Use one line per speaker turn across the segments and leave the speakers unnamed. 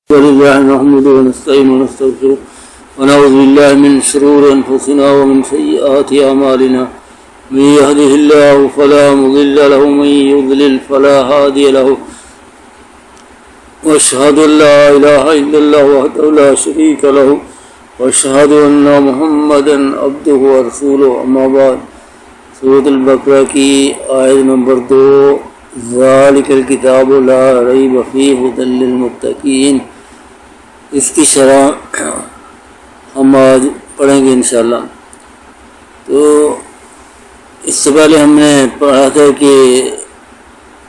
ولله نحمده ونستعينه ونستغفره ونعوذ بالله من شرور أنفسنا ومن سيئات أعمالنا من يهده الله فلا مضل له ومن يضلل فلا هادي له وأشهد أن لا إله إلا الله وحده لا شريك له وأشهد أن محمدا عبده ورسوله أما بعد سورۃ البقرہ کی آیت نمبر 2 ذالک الکتاب لا ریب فیہ ھدی للمتقین، اس کی شرح ہم آج پڑھیں گے انشاءاللہ۔ تو اس سے پہلے ہم نے پڑھا تھا کہ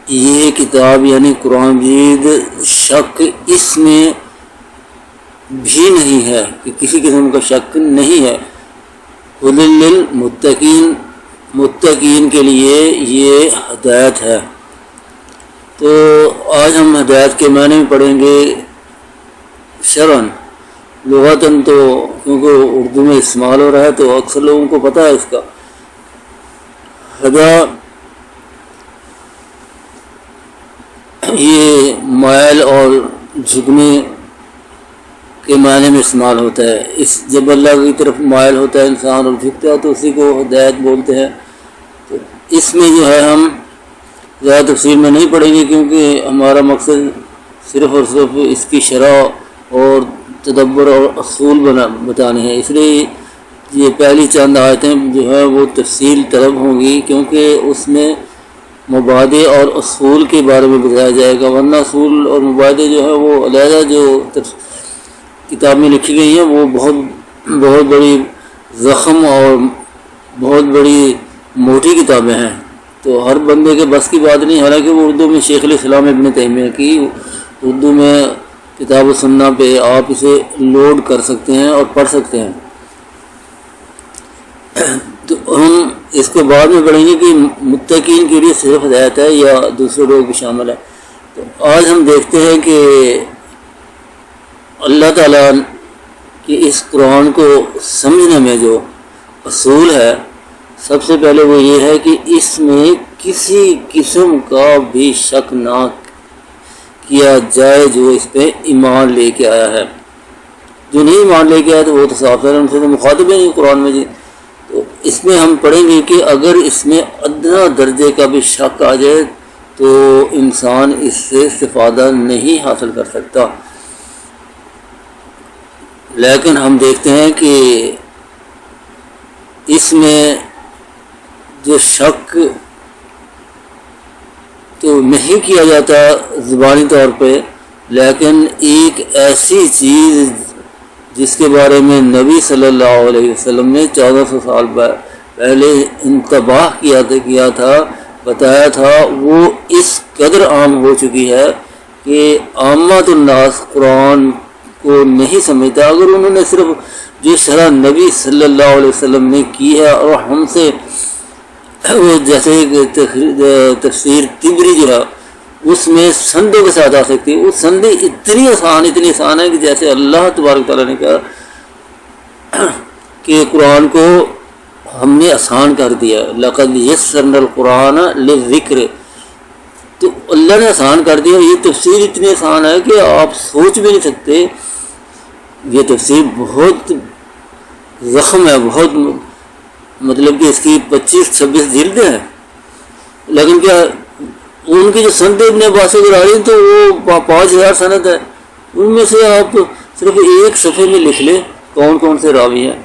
یہ کتاب یعنی قرآن مجید شک اس میں بھی نہیں ہے کہ کسی قسم کا شک نہیں ہے، ھدی للمتقین، متقین کے لیے یہ ہدایت ہے۔ تو آج ہم ہدایت کے معنی میں پڑھیں گے شرعاً، لغتاً تو کیونکہ اردو میں استعمال ہو رہا ہے تو اکثر لوگوں کو پتہ ہے اس کا۔ ہدا یہ مائل اور جھکنے کے معنی میں استعمال ہوتا ہے، جب اللہ کی طرف مائل ہوتا ہے انسان اور جھکتا ہے تو اسی کو ہدایت بولتے ہیں۔ تو اس میں جو ہے ہم زیادہ تفصیل میں نہیں پڑھیں گے کیونکہ ہمارا مقصد صرف اور صرف اس کی شرح اور تدبر اور اصول بتانے ہیں، اس لیے یہ پہلی چند آیتیں جو ہے وہ تفصیل طلب ہوں گی کیونکہ اس میں مبادئ اور اصول کے بارے میں بتایا جائے گا، ورنہ اصول اور مبادئ جو ہے وہ علیحدہ جو کتاب میں لکھی گئی ہیں وہ بہت بڑی زخم اور بہت بڑی موٹی کتابیں ہیں، تو ہر بندے کے بس کی بات نہیں۔ حالانکہ وہ اردو میں شیخ الاسلام ابن تیمیہ کی اردو میں کتاب و سنہ پہ آپ اسے لوڈ کر سکتے ہیں اور پڑھ سکتے ہیں۔ تو ہم اس کو بعد میں پڑھیں گے کہ متقین کے لیے صرف ہدایت ہے یا دوسرے لوگ بھی شامل ہے۔ تو آج ہم دیکھتے ہیں کہ اللہ تعالیٰ کی اس قرآن کو سمجھنے میں جو اصول ہے، سب سے پہلے وہ یہ ہے کہ اس میں کسی قسم کا بھی شک نہ کیا جائے جو اس پہ ایمان لے کے آیا ہے۔ جو نہیں ایمان لے کے آیا تو وہ تو صاف ہے، ان سے تو مخاطب ہے نہیں قرآن میں جی۔ تو اس میں ہم پڑھیں گے کہ اگر اس میں ادنا درجے کا بھی شک آ جائے تو انسان اس سے استفادہ نہیں حاصل کر سکتا۔ لیکن ہم دیکھتے ہیں کہ اس میں جو شک تو نہیں کیا جاتا زبانی طور پہ، لیکن ایک ایسی چیز جس کے بارے میں نبی صلی اللہ علیہ وسلم نے 1400 سال پہلے انتباہ کیا تھا، بتایا تھا، وہ اس قدر عام ہو چکی ہے کہ عامت الناس قرآن کو نہیں سمجھتا۔ اگر انہوں نے صرف جو شرح نبی صلی اللہ علیہ وسلم نے کی ہے اور ہم سے وہ جیسے تفسیر طبری جو ہے اس میں سندوں کے ساتھ آ سکتی ہے، وہ سندیں اتنی آسان ہے کہ جیسے اللہ تبارک تعالیٰ نے کہا کہ قرآن کو ہم نے آسان کر دیا، لقد یسرنا القرآن للذکر، تو اللہ نے آسان کر دیا۔ یہ تفسیر اتنی آسان ہے کہ آپ سوچ بھی نہیں سکتے، یہ تفسیر بہت زخم ہے، بہت مطلب کہ اس کی 25-26 جلدیں ہیں، لیکن کیا ان کی جو سند ابن عباس سے آ رہی ہیں تو وہ 5000 سند ہے، ان میں سے آپ صرف ایک صفحے میں لکھ لیں کون کون سے راوی ہیں،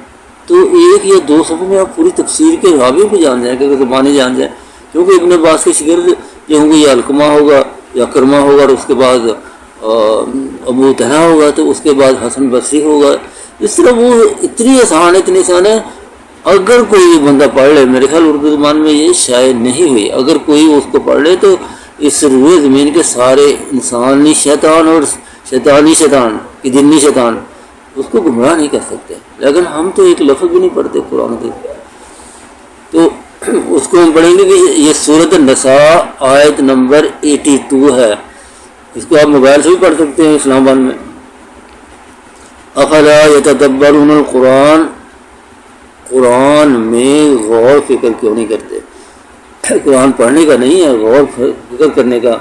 تو ایک یا دو صفحے میں آپ پوری تفسیر کے راویوں کو جان جائیں کہ زبانیں جان جائیں، کیونکہ ابن عباس کے شاگرد جو ہوں گے یا علقمہ ہوگا یا کرمہ ہوگا، اور اس کے بعد ابو طہرہ ہوگا، تو اس کے بعد حسن بصری ہوگا۔ اس طرح وہ اتنی آسان ہے، اگر کوئی بندہ پڑھ لے، میرے خیال اردو زبان میں یہ شاید نہیں ہوئی، اگر کوئی اس کو پڑھ لے تو اس روئے زمین کے سارے انسانی شیطان اور شیطانی شیطان اس کو گمراہ نہیں کر سکتے۔ لیکن ہم تو ایک لفظ بھی نہیں پڑھتے قرآن کے، تو اس کو ہم پڑھیں گے کہ یہ سورۃ النساء آیت نمبر 82 ہے، اس کو آپ موبائل سے بھی پڑھ سکتے ہیں اسلام آباد میں۔ افلا یتدبرون القرآن، قرآن میں غور فکر کیوں نہیں کرتے؟ قرآن پڑھنے کا نہیں ہے، غور فکر کرنے کا۔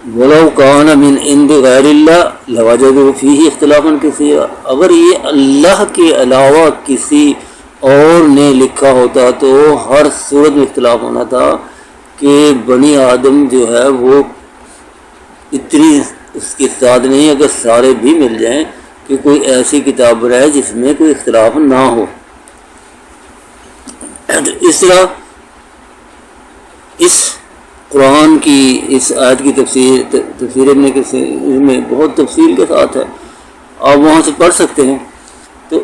ولو کان من عند غیر اللہ لوجدوا فیہ اختلافا کثیرا، اگر یہ اللہ کے علاوہ کسی اور نے لکھا ہوتا تو ہر صورت میں اختلاف ہونا تھا کہ بنی آدم جو ہے وہ اتنی اس کی تعداد نہیں، اگر سارے بھی مل جائیں کہ کوئی ایسی کتاب رہے جس میں کوئی اختلاف نہ ہو۔ اس طرح اس قرآن کی اس آیت کی تفسیر ابن کثیر میں بہت تفصیل کے ساتھ ہے، آپ وہاں سے پڑھ سکتے ہیں۔ تو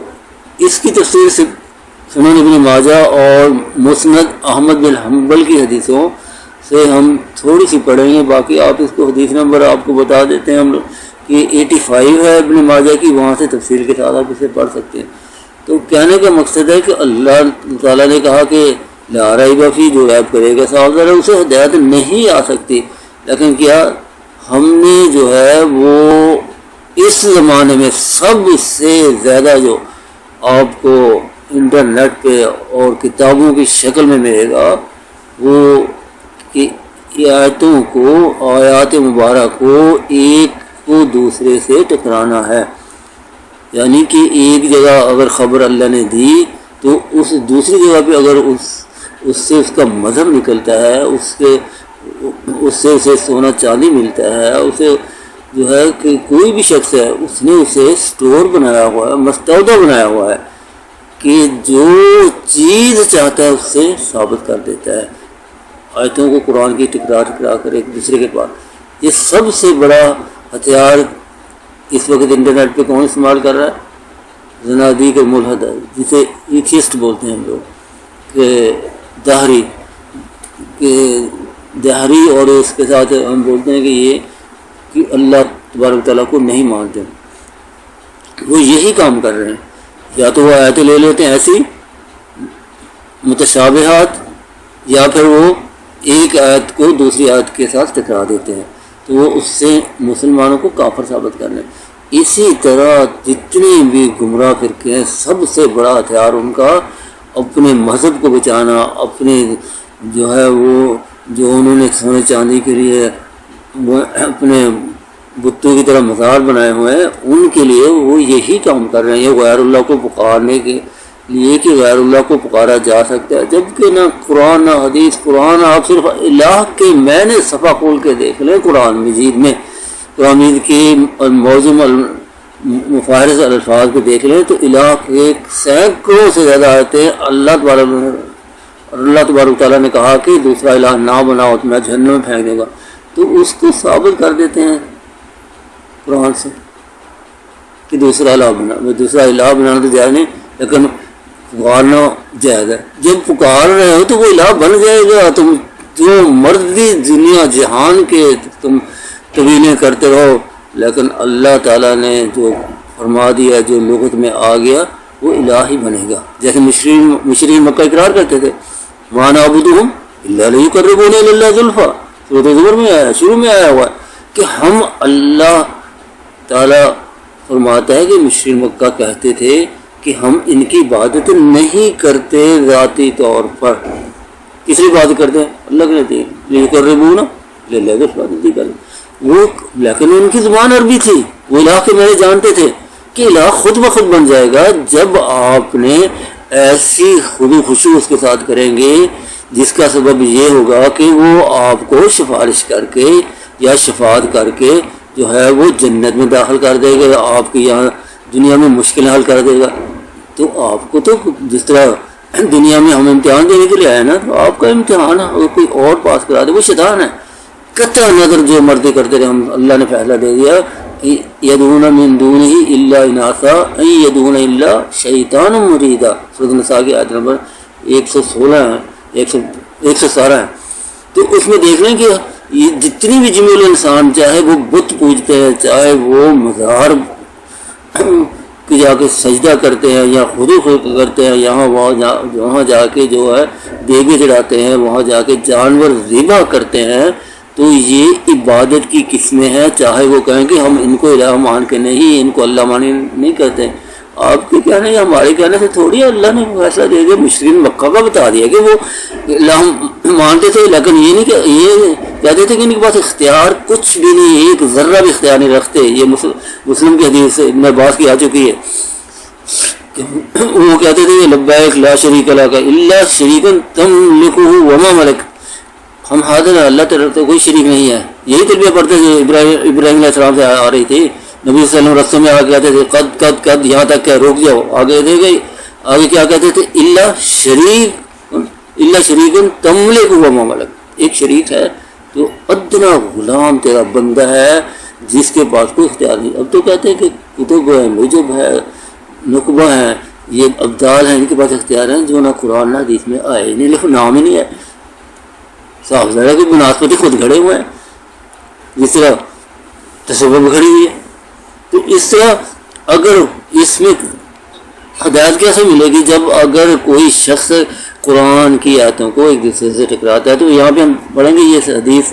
اس کی تفسیر سے سنن ابن ماجہ اور مسند احمد بن حنبل کی حدیثوں سے ہم تھوڑی سی پڑھیں گے، باقی آپ اس کو حدیث نمبر آپ کو بتا دیتے ہیں ہم لوگ کہ 85 ہے ابن ماجہ کی، وہاں سے تفصیل کے ساتھ آپ اسے پڑھ سکتے ہیں۔ تو کہنے کا مقصد ہے کہ اللہ تعالیٰ نے کہا کہ لا ریب فیہ، جو ریب کرے گا صاحب ذرا اسے ہدایت نہیں آ سکتی، لیکن کیا ہم نے جو ہے وہ اس زمانے میں سب سے زیادہ جو آپ کو انٹرنیٹ پہ اور کتابوں کی شکل میں ملے گا وہ کہ آیاتوں کو، آیات مبارک کو ایک کو دوسرے سے ٹکرانا ہے، یعنی کہ ایک جگہ اگر خبر اللہ نے دی تو اس دوسری جگہ پہ اگر اس سے اس کا مذہب نکلتا ہے، اس سے اسے سونا چاندی ملتا ہے، اسے جو ہے کہ کوئی بھی شخص ہے اس نے اسے سٹور بنایا ہوا ہے، مستودع بنایا ہوا ہے کہ جو چیز چاہتا ہے اس سے ثابت کر دیتا ہے، آیتوں کو قرآن کی ٹکرا کر ایک دوسرے کے پاس۔ یہ سب سے بڑا ہتھیار اس وقت انٹرنیٹ پہ کون استعمال کر رہا ہے؟ زنادیق اور ملحد، جسے ایتھیسٹ بولتے ہیں ہم لوگ، کہ دہری، اور اس کے ساتھ ہم بولتے ہیں کہ یہ کہ اللہ تبارک تعالیٰ کو نہیں مانتے، وہ یہی کام کر رہے ہیں۔ یا تو وہ آیتیں لے لیتے ہیں ایسی متشابہات، یا پھر وہ ایک آیت کو دوسری آیت کے ساتھ ٹکرا دیتے ہیں، تو وہ اس سے مسلمانوں کو کافر ثابت کرنے۔ اسی طرح جتنے بھی گمراہ فرقے ہیں سب سے بڑا ہتھیار ان کا اپنے مذہب کو بچانا، اپنے جو ہے وہ جو انہوں نے سونے چاندی کے لیے وہ اپنے بتوں کی طرح مزار بنائے ہوئے ہیں، ان کے لیے وہ یہی کام کر رہے ہیں، یہ غیر اللہ کو پکارنے کے لیے کہ غیر اللہ کو پکارا جا سکتا ہے، جبکہ نہ قرآن نہ حدیث۔ قرآن آپ صرف الہ کے معنی صفحہ کھول کے دیکھ لیں، قرآن مجید میں قرآن مجید کی موضوع مفاہرس الفاظ کو دیکھ لیں تو الہ کے سینکڑوں سے زیادہ آیتیں اللہ تبارک تعالیٰ نے کہا کہ دوسرا الہ نہ بناؤ تو میں جہنم میں پھینک دوں گا، تو اس کو ثابت کر دیتے ہیں قرآن سے کہ دوسرا الہ بنانا تو جائز نہیں، لیکن پکارنا جائز ہے۔ جب پکار رہے ہو تو وہ الہ بن جائے گا، تم جو مرضی دنیا جہان کے تم طویلیں کرتے رہو، لیکن اللہ تعالیٰ نے جو فرما دیا، جو لغت میں آ گیا وہ الہ ہی بنے گا۔ جیسے مشرکین مکہ اقرار کرتے تھے مَا نَعْبُدُهُمْ إِلَّا لِيُقَرِّبُونَا إِلَى اللَّهِ زُلْفَىٰ، سورۃ زمر میں آیا، شروع میں آیا ہوا ہے کہ ہم، اللہ تعالیٰ فرماتا ہے کہ مشرکین مکہ کہتے تھے کہ ہم ان کی عبادت نہیں کرتے ذاتی طور پر، کس لیے عبادت کرتے ہیں؟ اللہ کے لیے، لِيُقَرِّبُونَا إِلَى اللَّهِ زُلْفَىٰ، وہ لیکن ان کی زبان عربی تھی، وہ الہ کے معنی جانتے تھے کہ الہ خود بخود بن جائے گا جب آپ نے ایسی خضوع خشوع اس کے ساتھ کریں گے جس کا سبب یہ ہوگا کہ وہ آپ کو سفارش کر کے یا شفاعت کر کے جو ہے وہ جنت میں داخل کر دے گا، آپ کی یہاں دنیا میں مشکل حل کر دے گا۔ تو آپ کو تو جس طرح دنیا میں ہم امتحان دینے کے لیے آئے نا، تو آپ کا امتحان اگر کوئی اور پاس کرا دے وہ شیطان ہے، قطع نظر جو مرضی کرتے رہے، ہم اللہ نے فیصلہ دے دیا یدعون من دونہ الا اناثا ان یدعون الا شیطان مریدا، سورۃ النساء کی آیت نمبر 116 ہے، 117 ہے۔ تو اس میں دیکھ لیں کہ یہ جتنی بھی جمیل انسان، چاہے وہ بت پوجتے ہیں، چاہے وہ مزار کہ جا کے سجدہ کرتے ہیں یا خضوع کرتے ہیں، وہاں جا کے جو ہے دیگیں چڑھاتے ہیں، وہاں جا کے جانور ذبح کرتے ہیں، تو یہ عبادت کی قسمیں ہیں، چاہے وہ کہیں کہ ہم ان کو الہ مان کے نہیں، ان کو اللہ مانی نہیں کرتے۔ آپ کے کہنے یا ہمارے کہنے سے تھوڑی اللہ نے فیصلہ دے دیا، مشرکین مکہ کا بتا دیا کہ وہ اللہ مانتے تھے، لیکن یہ نہیں کہ یہ کہتے تھے کہ ان کے پاس اختیار کچھ بھی نہیں، ایک ذرہ بھی اختیار نہیں رکھتے. یہ مسلم کی حدیث ابن عباس کی آ چکی ہے. وہ کہتے تھے لبیک لا شریک لک الا شریکا تملکہ وما ملک، ہم حاضر ہیں، اللہ تعالیٰ تو کوئی شریک نہیں ہے. یہی تلبیہ پڑھتے تھے ابراہیم علیہ السلام سے آ رہی تھی. نبی صلی اللہ علیہ وسلم رستے میں آ کے کہتے تھے قد قد قد، یہاں تک کہ رک جاؤ. آگے دے گئی، آگے کیا کہتے تھے الا شریک تملک وما ملک، ایک شریک ہے تو ادنا غلام تیرا بندہ ہے جس کے پاس کوئی اختیار نہیں. اب تو کہتے ہیں کہ کتب ہے، نجب ہے، نقبہ ہیں، یہ ابدال ہیں، ان کے پاس اختیار ہیں جو نہ قرآن نہ حدیث میں آئے نہیں، لیکن نام ہی نہیں ہے. صاف ظاہر کی بناسپتی خود گھڑے ہوئے ہیں، جس طرح تصوف کھڑی ہوئی ہے. تو اس طرح اگر اس میں ہدایت کیسے ملے گی جب اگر کوئی شخص قرآن کی آیتوں کو ایک دوسرے سے ٹکراتا ہے. تو یہاں پہ ہم پڑھیں گے یہ حدیث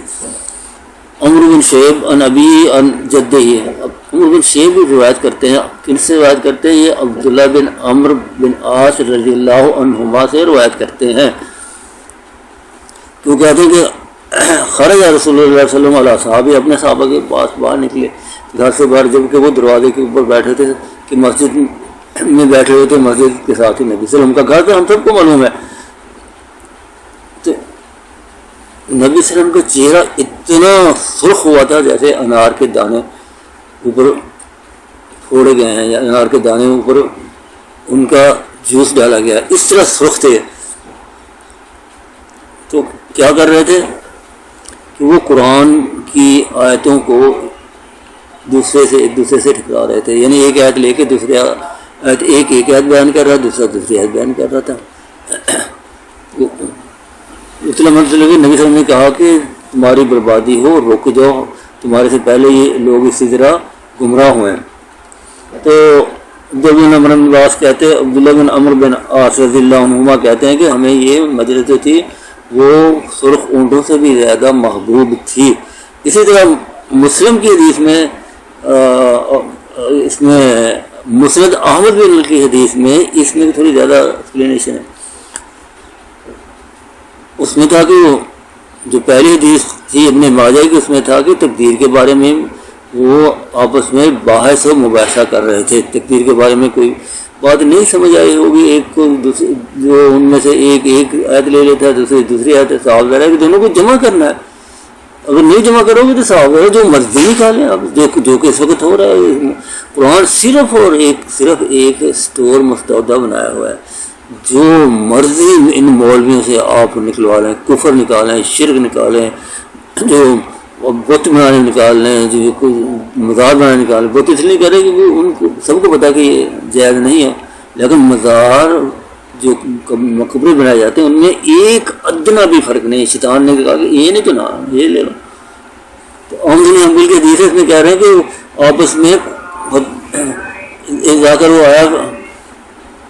عمرو بن شیب عن ابی عن جدہ ہی ہے. عمرو بن شیب بھی روایت کرتے ہیں. کن سے روایت کرتے ہیں؟ یہ عبداللہ بن عمرو بن عاص رضی اللہ عنہما سے روایت کرتے ہیں. تو کہتے ہیں کہ خرج رسول اللہ صلی اللہ علیہ وسلم علیہ صحابہ، اپنے صحابہ کے پاس باہر نکلے گھر سے باہر، جب کہ وہ دروازے کے اوپر بیٹھے تھے کہ مسجد میں بیٹھے ہوئے تھے، مسجد کے ساتھ ہی نبی صلی اللہ علیہ وسلم کا گھر تھا، ہم سب کو معلوم ہے. تو نبی صلی اللہ علیہ وسلم کا چہرہ اتنا سرخ ہوا تھا جیسے انار کے دانے اوپر پھوڑے گئے ہیں، یا انار کے دانے اوپر ان کا جوس ڈالا گیا، اس طرح سرخ تھے. تو کیا کر رہے تھے کہ وہ قرآن کی آیتوں کو ایک دوسرے سے ٹکرا رہے تھے. یعنی ایک آیت لے کے دوسرے آیت، ایک آیت بیان کر رہا، دوسرا دوسری آیت بیان کر رہا تھا. اطلاع مطلب کہ نبی صلی اللہ علیہ وسلم نے کہا کہ تمہاری بربادی ہو، رک جاؤ، تمہارے سے پہلے یہ لوگ اسی طرح گمراہ ہوئے ہیں. تو عبداللہ بن عمرو بن عاص کہتے ہیں، عبداللہ بن عمرو بن عاص رضی اللہ عنہما کہتے ہیں کہ ہمیں یہ مجلس جو تھی وہ سرخ اونٹوں سے بھی زیادہ محبوب تھی. اسی طرح مسلم کی حدیث میں اس میں مسند احمد بن کی حدیث میں اس میں تھوڑی زیادہ ایکسپلینیشن ہے. اس میں تھا کہ جو پہلی حدیث تھی ابن ماجہ کی، اس میں تھا کہ تقدیر کے بارے میں وہ آپس میں بحث و مباحثہ کر رہے تھے. تقدیر کے بارے میں کوئی بات نہیں سمجھ آئی ہوگی، ایک کو جو ان میں سے ایک آیت لے لیتا ہے، دوسری آیت صاحب ظاہر ہے کہ دونوں کو جمع کرنا ہے. اگر نہیں جمع کرو گے تو صاحب ظاہر جو مرضی نکالیں آپ، جو کہ اس وقت ہو رہا ہے. قرآن صرف ایک اسٹور مستودع بنایا ہوا ہے، جو مرضی ان مولویوں سے آپ نکلوا لیں، کفر نکالیں، شرک نکالیں، جو بت بنانے نکال لیں، جو کوئی مزار بنانے نکالیں. بت اس لیے کرے کہ ان کو سب کو پتا کہ یہ جائز نہیں ہے، لیکن مزار جو مقبرے بنائے جاتے ہیں ان میں ایک ادنا بھی فرق نہیں. شیطان نے کہا کہ یہ نہیں تو نہ یہ لے لو. تو احمد حنبل کے حدیث میں کہہ رہے ہیں کہ آپس میں جا کر وہ آیا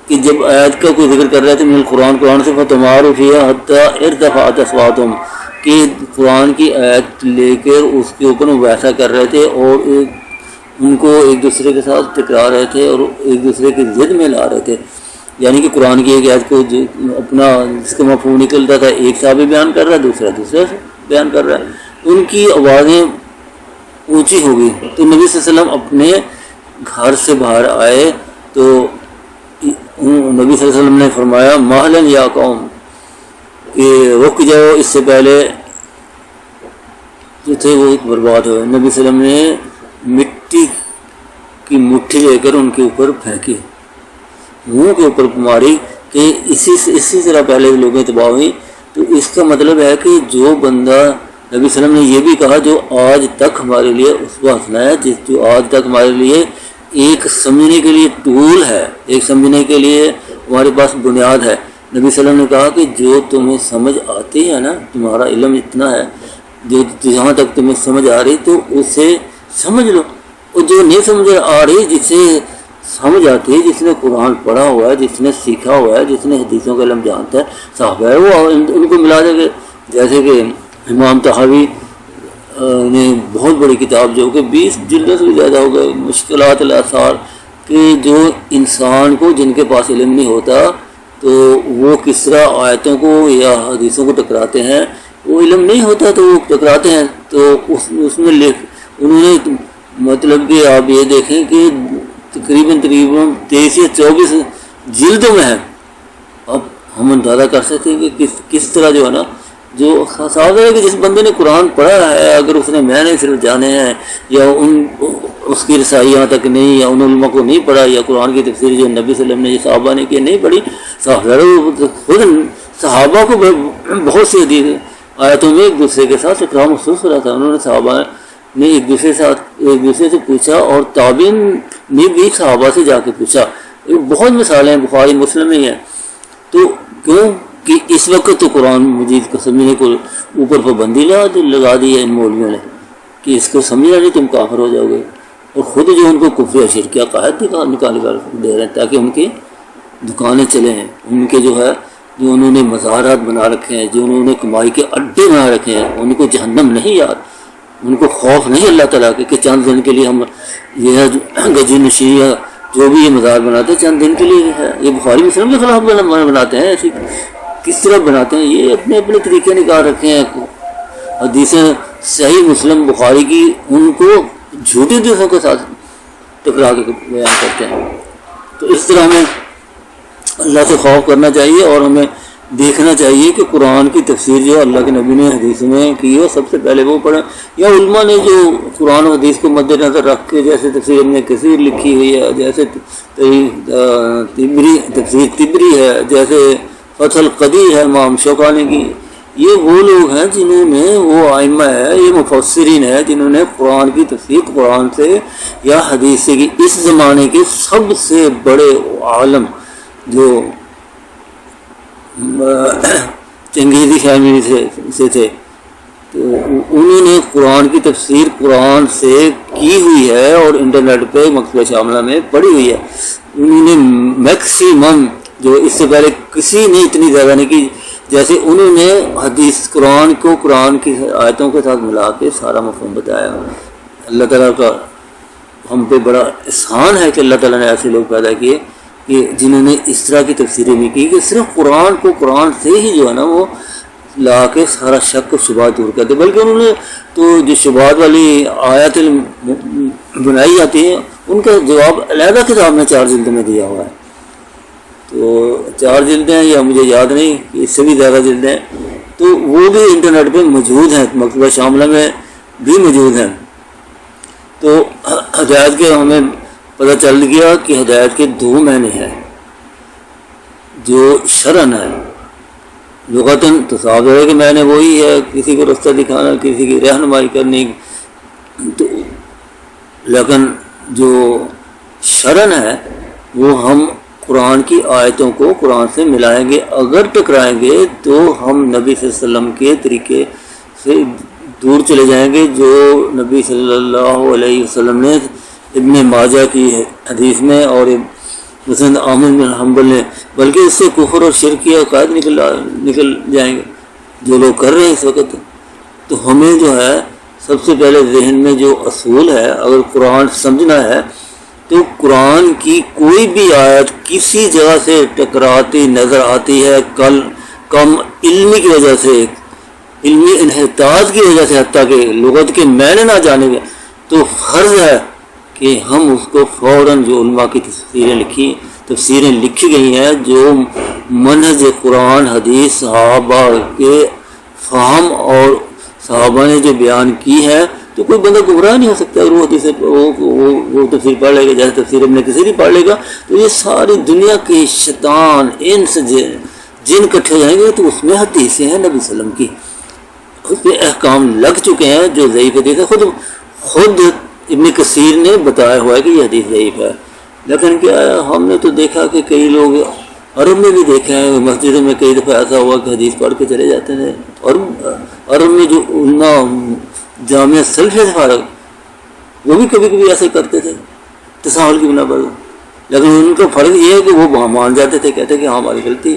کہ جب آیت کا کوئی ذکر کر رہے تھے من قرآن سے فتمارو فیہا حتی ارتفعت اصواتہم، کہ قرآن کی آیت لے کر اس کے اوپر مباحثہ کر رہے تھے اور ان کو ایک دوسرے کے ساتھ ٹکرا رہے تھے اور ایک دوسرے کی ضد میں لا رہے تھے. یعنی کہ قرآن کی ایک آیت کو جو اپنا جس کا مفہوم نکلتا تھا ایک صحابی بیان کر رہا ہے، دوسرا سے بیان کر رہا ہے، ان کی آوازیں اونچی ہو گئی. تو نبی صلی اللہ علیہ وسلم اپنے گھر سے باہر آئے تو نبی صلی اللہ علیہ وسلم نے فرمایا مہلن یا قوم، کہ رک جاؤ، اس سے پہلے جو تھے وہ برباد ہوئے. نبی صلی اللہ علیہ وسلم نے مٹی کی مٹھی لے کر ان کے اوپر پھینکی، منہ کے اوپر ماری کہ اسی طرح پہلے لوگیں تباہ ہوئیں. تو اس کا مطلب ہے کہ جو بندہ، نبی صلی اللہ علیہ وسلم نے یہ بھی کہا جو آج تک ہمارے لیے اسوہ حسنہ ہے، جو آج تک ہمارے لیے ایک سمجھنے کے لیے ٹول ہے، ایک سمجھنے کے لیے ہمارے پاس بنیاد ہے. نبی صلی اللہ علیہ وسلم نے کہا کہ جو تمہیں سمجھ آتی ہے نا، تمہارا علم اتنا ہے، جو جہاں تک تمہیں سمجھ آ رہی تو اسے سمجھ لو، اور جو نہیں سمجھ آ رہی، جسے سمجھ آتی ہے، جس نے قرآن پڑھا ہوا ہے، جس نے سیکھا ہوا ہے، جس نے حدیثوں کا علم جانتا ہے، صحابہ ہے، وہ ان کو ملا دے گے. جیسے کہ امام طحاوی نے بہت بڑی کتاب جو کہ 20 جلدوں سے بھی زیادہ ہو گئے، مشکلات الاثار، کہ جو انسان کو جن کے پاس علم نہیں ہوتا تو وہ کس طرح آیتوں کو یا حدیثوں کو ٹکراتے ہیں، وہ علم نہیں ہوتا تو وہ ٹکراتے ہیں. تو اس میں انہوں نے مطلب کہ آپ یہ دیکھیں کہ تقریباً 23 یا 24 جلدوں میں ہے. اب ہم اندازہ کر سکتے ہیں کہ کس طرح جو ہے نا، جو صاحب ہے کہ جس بندے نے قرآن پڑھا ہے، اگر اس نے میں نے صرف جانے ہیں یا اس کی رسائی یہاں تک نہیں، یا ان علماء کو نہیں پڑھا، یا قرآن کی تفسیر جو نبی صلی اللہ علیہ وسلم نے جو صحابہ نے کی نہیں پڑھی. خود صحابہ کو بہت سی حدیث آیتوں میں ایک دوسرے کے ساتھ ٹکراؤ محسوس ہو رہا تھا. انہوں نے صحابہ نے ایک دوسرے سے پوچھا، اور تابعین نے بھی صحابہ سے جا کے پوچھا. بہت مثالیں ہیں بخاری مسلم میں ہیں. تو کیوں کہ اس وقت تو قرآن مجید کو سمجھنے کو اوپر پابندی لگا دی ہے ان مولویوں نے کہ اس کو سمجھنا نہیں تم کافر ہو جاؤ گے. اور خود جو ان کو کفر و شرک عقائد نکال کر دے رہے ہیں تاکہ ان کی دکانیں چلے ہیں. ان کے جو ہے جو انہوں نے مزارات بنا رکھے ہیں، جو انہوں نے کمائی کے اڈے بنا رکھے ہیں، ان کو جہنم نہیں یاد، ان کو خوف نہیں اللہ تعالیٰ کے کہ چند دن کے لیے ہم یہ گجی نشی جو بھی یہ مزار بناتے ہیں چند دن کے لیے ہے. یہ بخاری مسلم کے خلاف بناتے ہیں. ایسی کس طرح بناتے ہیں؟ یہ اپنے اپنے طریقے نکال رکھے ہیں. حدیثیں صحیح مسلم بخاری کی ان کو جھوٹی حدیثوں کے ساتھ ٹکرا کے بیان کرتے ہیں. تو اس طرح ہمیں اللہ سے خوف کرنا چاہیے اور ہمیں دیکھنا چاہیے کہ قرآن کی تفسیر جو اللہ کے نبی نے حدیث میں کی ہو سب سے پہلے وہ پڑھیں، یا علماء نے جو قرآن و حدیث کو مد نظر رکھ کے جیسے تفسیر ابن کثیر لکھی ہوئی ہے، جیسے تفسیر طبری ہے، جیسے فتح القدیر ہے امام شوکانی کی. یہ وہ لوگ ہیں جنہوں نے، وہ ائمہ ہے، یہ مفسرین ہے جنہوں نے قرآن کی تفسیر قرآن سے یا حدیث سے کی. اس زمانے کے سب سے بڑے عالم جو چنگیزی فیملی سے تھے، تو انہوں نے قرآن کی تفسیر قرآن سے کی ہوئی ہے اور انٹرنیٹ پہ مکتبہ شاملہ میں پڑھی ہوئی ہے. انہوں نے میکسیمم جو اس سے پہلے کسی نے اتنی زیادہ نہیں کی، جیسے انہوں نے حدیث قرآن کو قرآن کی آیتوں کے ساتھ ملا کے سارا مفہوم بتایا. اللہ تعالیٰ کا ہم پہ بڑا احسان ہے کہ اللہ تعالیٰ نے ایسے لوگ پیدا کیے کہ جنہوں نے اس طرح کی تفسیریں نہیں کی کہ صرف قرآن کو قرآن سے ہی جو ہے نا وہ لا کے سارا شک و شبہات دور کرتے. بلکہ انہوں نے تو جو شبہات والی آیات بنائی جاتی ہیں ان کا جواب علیحدہ کتاب میں 4 جلدوں میں دیا ہوا ہے. تو 4 جلدیں یا مجھے یاد نہیں کہ اس سے بھی زیادہ جلدیں، تو وہ بھی انٹرنیٹ پہ موجود ہیں، مکتبہ شاملہ میں بھی موجود ہیں. تو ہدایت کے ہمیں پتہ چل گیا کہ ہدایت کے 2 معنی ہیں. جو شرعن ہے لغتاً تو صاحب ہے کہ میں نے وہی ہے، کسی کو رستہ دکھانا، کسی کی رہنمائی کرنی. تو لیکن جو شرعن ہے وہ ہم قرآن کی آیتوں کو قرآن سے ملائیں گے. اگر ٹکرائیں گے تو ہم نبی صلی اللہ علیہ وسلم کے طریقے سے دور چلے جائیں گے، جو نبی صلی اللہ علیہ وسلم نے ابن ماجہ کی حدیث میں اور مسند احمد بن حنبل نے، بلکہ اس سے کفر اور شرک کی عقائد نکل جائیں گے جو لوگ کر رہے ہیں اس وقت. تو ہمیں جو ہے سب سے پہلے ذہن میں جو اصول ہے، اگر قرآن سمجھنا ہے تو قرآن کی کوئی بھی آیت کسی جگہ سے ٹکراتی نظر آتی ہے کم علمی کی وجہ سے، علمی انحطاط کی وجہ سے، حتیٰ کہ لغت کے معنی نہ جانے گے، تو فرض ہے کہ ہم اس کو فوراً جو علماء کی تفسیریں لکھی گئی ہیں، جو منہج قرآن حدیث صحابہ کے فہم اور صحابہ نے جو بیان کی ہے، تو کوئی بندہ گمراہ نہیں ہو سکتا. اور وہ تفسیر پڑھ لے گا، جیسے تفسیر ابن کثیر پڑھ لے گا، تو یہ ساری دنیا کے شیطان انس جن اکٹھے ہو جائیں گے. تو اس میں حدیثیں ہیں نبی صلی اللہ علیہ وسلم کی، اس پہ احکام لگ چکے ہیں جو ضعیف حدیث ہے. خود ابن کثیر نے بتایا ہوا ہے کہ یہ حدیث ضعیف ہے. لیکن کیا ہم نے تو دیکھا کہ کئی لوگ عرب میں بھی دیکھے ہیں، مسجدوں میں کئی دفعہ ایسا ہوا کہ حدیث پڑھ کے چلے جاتے ہیں. اور عرب میں جو علماء جامعہ سلفیہ سے فارغ وہ بھی کبھی کبھی ایسے کرتے تھے تساہل کی بنا پر. لیکن ان کا فرق یہ ہے کہ وہ مان جاتے تھے، کہتے کہ ہاں ہماری غلطی.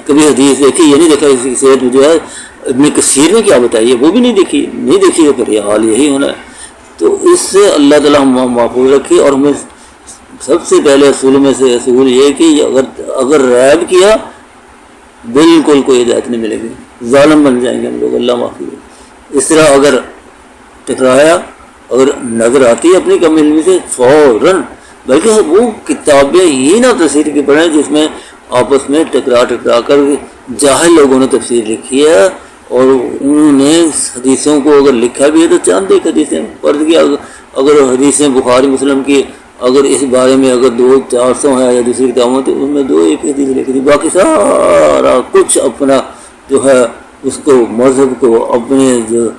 کبھی حدیث دیکھی یہ نہیں دیکھا اس کی صحت جو ہے ابن کثیر نے کیا بتائی ہے وہ بھی نہیں دیکھی تو پھر یہ حال یہی ہونا ہے. تو اس سے اللہ تعالیٰ ہم محفوظ رکھے. اور ہمیں سب سے پہلے اصول میں سے اصول یہ کہ اگر ریب کیا بالکل کوئی ہدایت نہیں ملے گی. ظالم بن جائیں گے ہم لوگ، اللہ معافی دے۔ اس طرح اگر ٹکرایا، اگر نظر آتی ہے اپنی کم علمی سے فوراً، بلکہ وہ کتابیں ہی نہ تفسیر کی پڑھیں جس میں آپس میں ٹکرا کر جاہل لوگوں نے تفسیر لکھی ہے، اور انہوں نے حدیثوں کو اگر لکھا بھی ہے تو چاند ایک حدیثیں پڑھ کی، اگر حدیثیں بخاری مسلم کی اگر اس بارے میں اگر 200-400 ہے یا دوسری کتابوں تو ان میں 2-1 حدیث لکھی تھی، باقی سارا کچھ اپنا جو ہے اس کو، مذہب کو، اپنے جو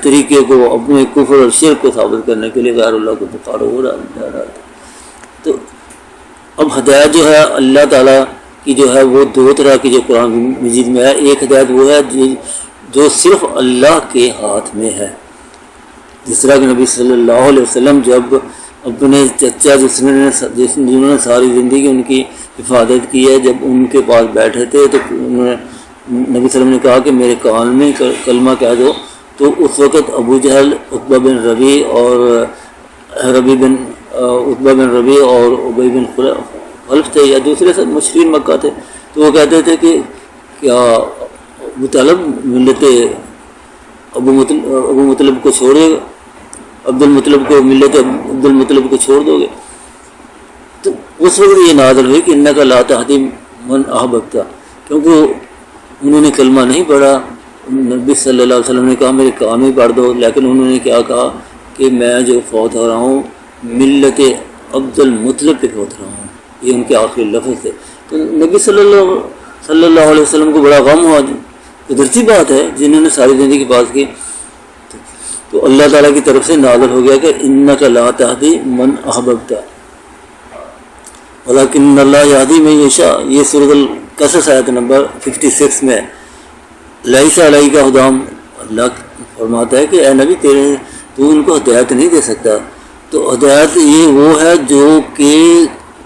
طریقے کو، اپنے کفر اور شرک کو ثابت کرنے کے لیے غیر اللہ کو پکارا ہو رہا ہے۔ تو اب ہدایت جو ہے اللہ تعالیٰ کی جو ہے وہ 2 طرح کی جو قرآن مجید میں ہے۔ ایک ہدایت وہ ہے جو صرف اللہ کے ہاتھ میں ہے، جس طرح کہ نبی صلی اللہ علیہ وسلم جب اپنے چچا جنہوں نے ساری زندگی ان کی حفاظت کی ہے، جب ان کے پاس بیٹھے تھے تو انہوں نے نبی صلی اللہ علیہ وسلم نے کہا کہ میرے کان میں کلمہ کہہ دو، تو اس وقت ابو جہل، عتبہ بن ربیع اور ابی بن خلف تھے یا دوسرے سے مشرکین مکہ تھے، تو وہ کہتے تھے کہ کیا ابو طالب ملت ابو مطلب کو چھوڑے گا، عبد المطلب کو، ملت عبد المطلب کو چھوڑ دو گے؟ تو اس وقت یہ نازل ہوئی کہ انک لا تہدی من احببت، کیونکہ انہوں نے کلمہ نہیں پڑھا۔ نبی صلی اللہ علیہ وسلم نے کہا میرے کان میں پڑھ دو، لیکن انہوں نے کیا کہا کہ میں جو فوت ہو رہا ہوں ملت عبد المطلب پہ فوت رہا ہوں، یہ ان کے آخری لفظ تھے۔ تو نبی صلی اللہ علیہ وسلم کو بڑا غم ہوا، قدرتی بات ہے جنہوں نے ساری زندگی پاس کی۔ تو اللہ تعالیٰ کی طرف سے نازل ہو گیا کہ انک لا تہدی من احببت ولکن اللہ یہدی من یشاء، یہ سورۃ القصص آیت نمبر 56 میں لیس علیک ہداہم، اللہ فرماتا ہے کہ اے نبی تو ان کو ہدایت نہیں دے سکتا۔ تو ہدایت یہ وہ ہے جو کہ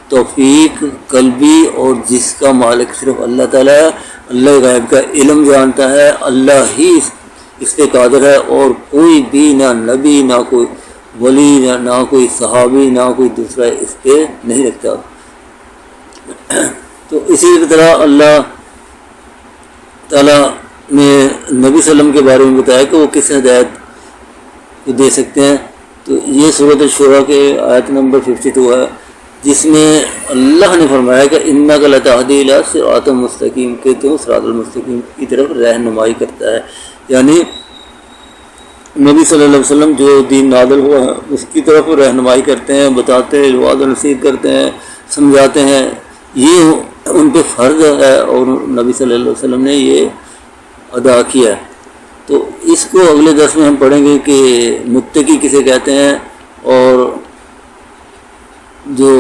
توفیق قلبی اور جس کا مالک صرف اللہ تعالیٰ ہے، اللہ غیب کا علم جانتا ہے، اللہ ہی اس پہ قادر ہے، اور کوئی بھی نہ نبی، نہ کوئی ولی، نہ کوئی صحابی، نہ کوئی دوسرا اس پہ نہیں رکھتا۔ تو اسی طرح اللہ تعالیٰ نے نبی صلی اللہ علیہ وسلم کے بارے میں بتایا کہ وہ کس ہدایت کو دے سکتے ہیں۔ تو یہ سورۃ الشورى کے آیت نمبر 52 ہے، جس میں اللہ نے فرمایا کہ انک لتہدی الی صراط مستقیم، کہ تو صراط المستقیم کی طرف رہنمائی کرتا ہے، یعنی نبی صلی اللہ علیہ وسلم جو دین نازل ہوا ہے اس کی طرف رہنمائی کرتے ہیں، بتاتے ہیں، وعظ و نصیحت کرتے ہیں، سمجھاتے ہیں، یہ ان پہ فرض ہے اور نبی صلی اللہ علیہ وسلم نے یہ ادا کیا ہے۔ تو اس کو اگلے درس میں ہم پڑھیں گے کہ متقی کسے کہتے ہیں، اور جو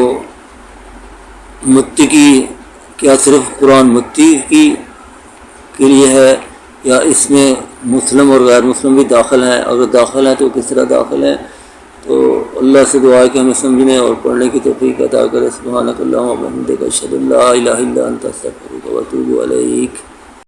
متقی کیا صرف قرآن متقی کے لیے ہے یا اس میں مسلم اور غیر مسلم بھی داخل ہیں، اگر داخل ہیں تو کس طرح داخل ہیں۔ تو اللہ سے دعا ہے کہ ہمیں سمجھنے اور پڑھنے کی توفیق عطا کرے۔ سبحانک اللہم و بحمدک، اشہد ان لا الہ الا انت، استغفرک و اتوب الیک۔